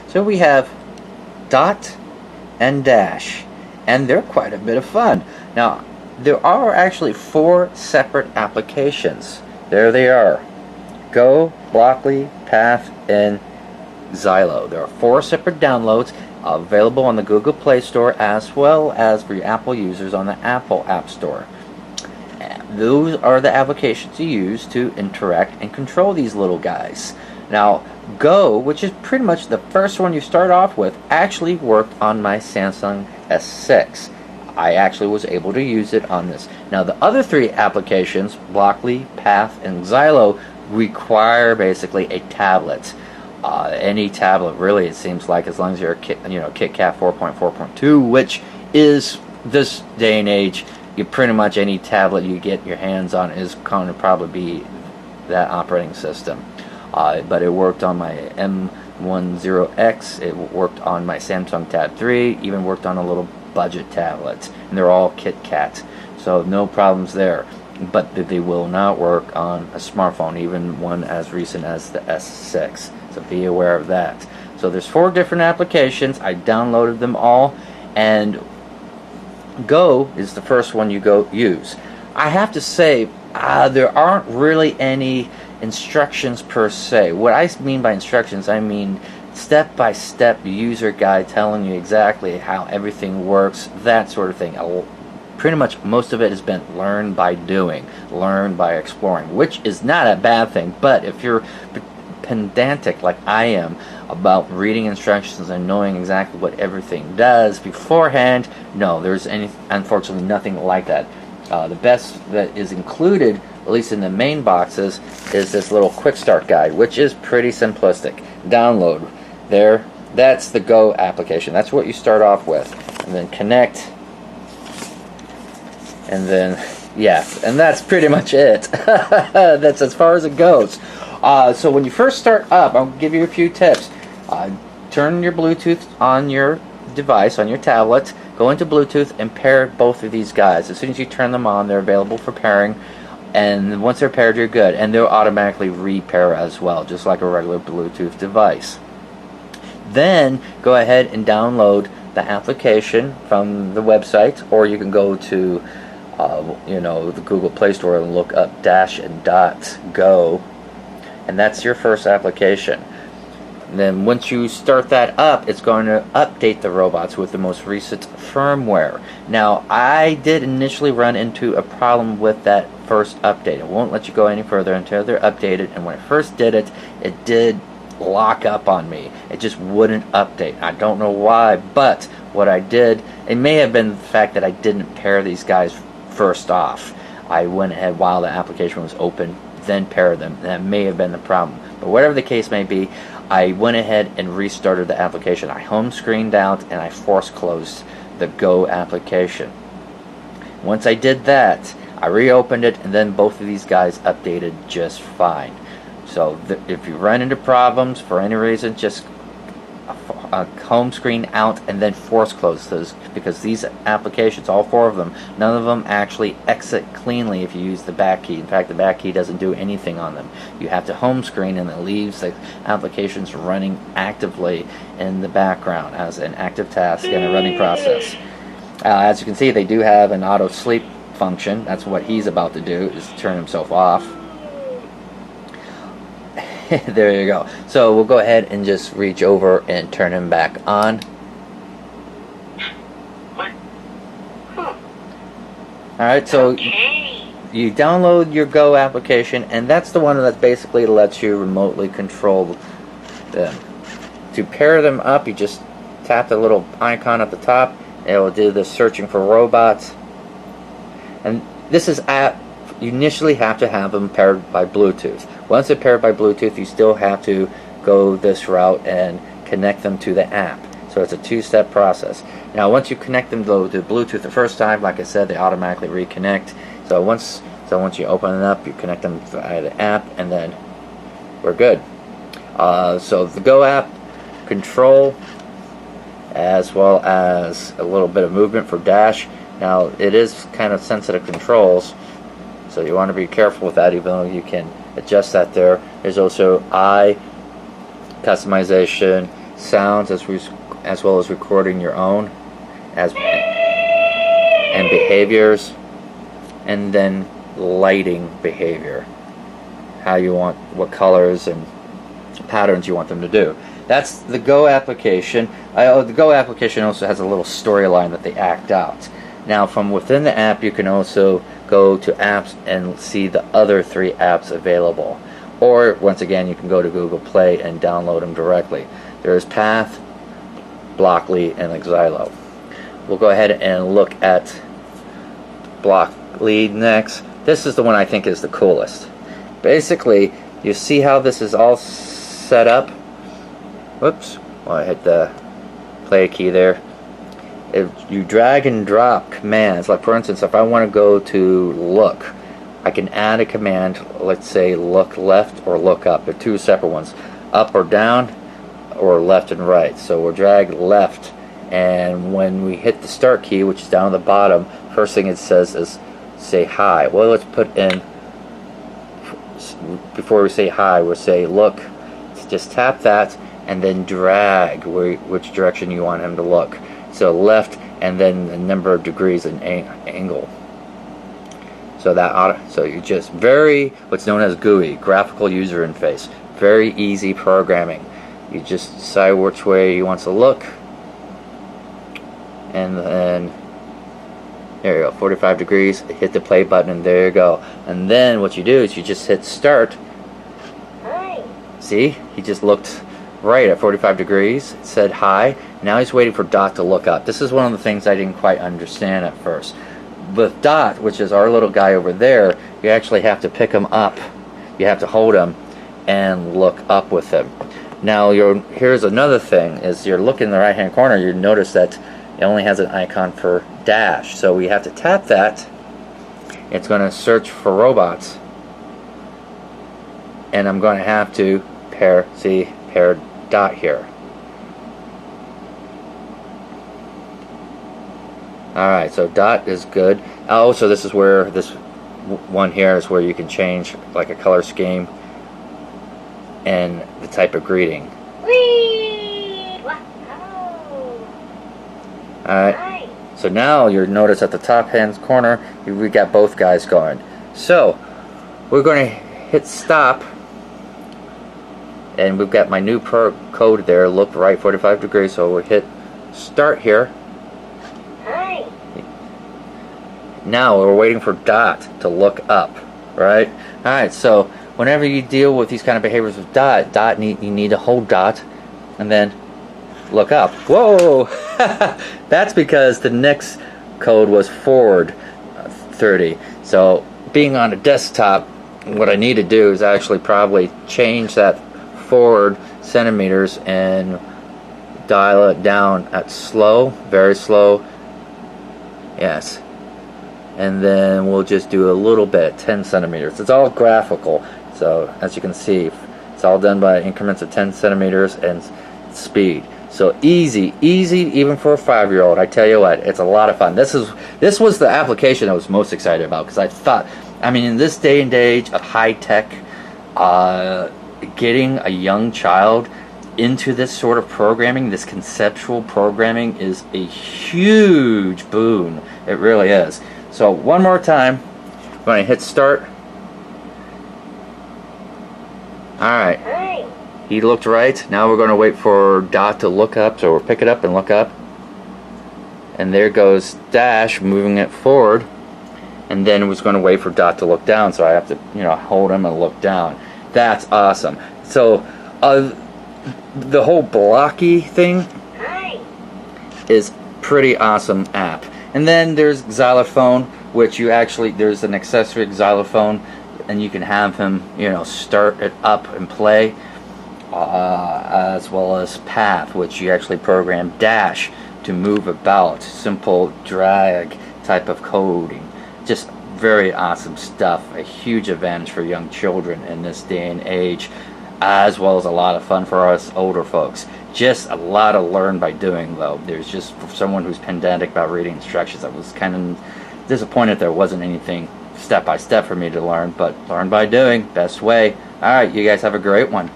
So we have dot and dash, and they're quite a bit of fun. Now, there are actually 4 separate applications. There they are: Go, Blockly, Path, and Xylo. There are 4 separate downloads available on the Google Play Store as well as for your Apple users on the Apple App Store. Those are the applications you use to interact and control these little guys. Now, Go, which is pretty much the first one you start off with, actually worked on my Samsung S6. I actually was able to use it on this. Now, the other 3 applications, Blockly, Path, and Xylo, require basically a tablet. Any tablet, really, it seems like, as long as you're a KitKat 4.4.2, which is this day and age, pretty much any tablet you get your hands on is going to probably be that operating system. But it worked on my M10X, it worked on my Samsung Tab 3, even worked on a little budget tablet, and they're all KitKat, so no problems there. But they will not work on a smartphone, even one as recent as the S6, so be aware of that. So there's 4 different applications. I downloaded them all, and Go is the first one you go use. I have to say, there aren't really any instructions per se. What I mean by instructions, I mean step-by-step user guide telling you exactly how everything works, that sort of thing. Pretty much most of it has been learned by doing, learned by exploring, which is not a bad thing. But if you're pedantic like I am about reading instructions and knowing exactly what everything does beforehand, no, there's unfortunately nothing like that. The best that is included, at least in the main boxes, is this little quick start guide, which is pretty simplistic. Download there, that's the Go application. That's what you start off with, and then connect, and then and that's pretty much it. That's as far as it goes. So when you first start up, I'll give you a few tips. Turn your Bluetooth on your device, on your tablet, go into Bluetooth and pair both of these guys. As soon as you turn them on, they're available for pairing, and once they're paired, you're good, and they'll automatically repair as well, just like a regular Bluetooth device. Then go ahead and download the application from the website, or you can go to the Google Play Store and look up dash and dot go, and that's your first application. And then once you start that up, it's going to update the robots with the most recent firmware. Now, I did initially run into a problem with that first update. It won't let you go any further until they're updated, and when I first did it, it did lock up on me. It just wouldn't update. I don't know why, but what I did, it may have been the fact that I didn't pair these guys first off. I went ahead while the application was open, then paired them. That may have been the problem. But whatever the case may be, I went ahead and restarted the application. I home screened out and I force closed the Go application. Once I did that, I reopened it, and then both of these guys updated just fine. So if you run into problems for any reason, just home screen out and then force close those, because these applications, all 4 of them, none of them actually exit cleanly if you use the back key. In fact, the back key doesn't do anything on them. You have to home screen, and it leaves the applications running actively in the background as an active task and a running process. As you can see, they do have an auto sleep function. That's what he's about to do, is turn himself off. There you go. So we'll go ahead and just reach over and turn him back on. Alright, so you download your Go application, and that's the one that basically lets you remotely control them. To pair them up, you just tap the little icon at the top. It will do the searching for robots. And this is you initially have to have them paired by Bluetooth. Once they're paired by Bluetooth, you still have to go this route and connect them to the app. So it's a 2-step process. Now, once you connect them to Bluetooth the first time, like I said, they automatically reconnect. So once you open it up, you connect them via the app, and then we're good. So the Go app control, as well as a little bit of movement for dash. Now, it is kind of sensitive controls, so you want to be careful with that, even though you can adjust that there. There's also eye customization, sounds as well as recording your own and behaviors, and then lighting behavior, how you want, what colors and patterns you want them to do. That's the Go application. The Go application also has a little storyline that they act out. Now from within the app you can also go to apps and see the other 3 apps available, or once again you can go to Google Play and download them directly. There's Path, Blockly, and Xylo. We'll go ahead and look at Blockly next. This is the one I think is the coolest. Basically, you see how this is all set up. Whoops, well, I hit the play key there. If you drag and drop commands, like for instance, if I want to go to look, I can add a command, let's say look left or look up. They're 2 separate ones, up or down or left and right. So we'll drag left, and when we hit the start key, which is down at the bottom, first thing it says is say hi. Well, let's put in, before we say hi, we'll say look. Just tap that and then drag which direction you want him to look. So left, and then the number of degrees and angle. So so you just what's known as GUI, graphical user interface. Very easy programming. You just decide which way you want to look, and then there you go, 45 degrees. Hit the play button, and there you go. And then what you do is you just hit start. Hi. See, he just looked right at 45 degrees. It said hi. Now he's waiting for Dot to look up. This is one of the things I didn't quite understand at first. With Dot, which is our little guy over there, you actually have to pick him up. You have to hold him and look up with him. Now here's another thing, is you're looking in the right hand corner, you notice that it only has an icon for dash. So we have to tap that. It's going to search for robots. And I'm going to have to pair Dot here. Alright, so Dot is good. Oh, so this is where this one here is where you can change like a color scheme and the type of greeting. Alright, so now you'll notice at the top hand corner we got both guys going. So we're going to hit stop, and we've got my new code there, look right 45 degrees, so we'll hit start here. Now we're waiting for Dot to look up, right? Alright, so whenever you deal with these kind of behaviors with Dot, you need to hold Dot and then look up. Whoa! That's because the next code was forward 30. So being on a desktop, what I need to do is actually probably change that forward centimeters and dial it down at slow, very slow. Yes. And then we'll just do a little bit, 10 centimeters. It's all graphical, so as you can see, it's all done by increments of 10 centimeters and speed. So easy even for a 5-year-old. I tell you what, it's a lot of fun. This was the application I was most excited about, because I thought, I mean, in this day and age of high tech, getting a young child into this sort of programming, this conceptual programming, is a huge boon. It really is. So one more time, I'm going to hit start. Alright, he looked right. Now we're going to wait for Dot to look up, so we'll pick it up and look up. And there goes dash, moving it forward. And then we're going to wait for Dot to look down, so I have to, hold him and look down. That's awesome. So the whole blocky thing is pretty awesome app. And then there's xylophone, which there's an accessory xylophone, and you can have him, start it up and play, as well as path, which you actually program dash to move about, simple drag type of coding. Just very awesome stuff. A huge advantage for young children in this day and age, as well as a lot of fun for us older folks. Just a lot of learn by doing, though. There's just, for someone who's pedantic about reading instructions, I was kind of disappointed there wasn't anything step by step for me to learn, but learn by doing, best way. Alright, you guys have a great one.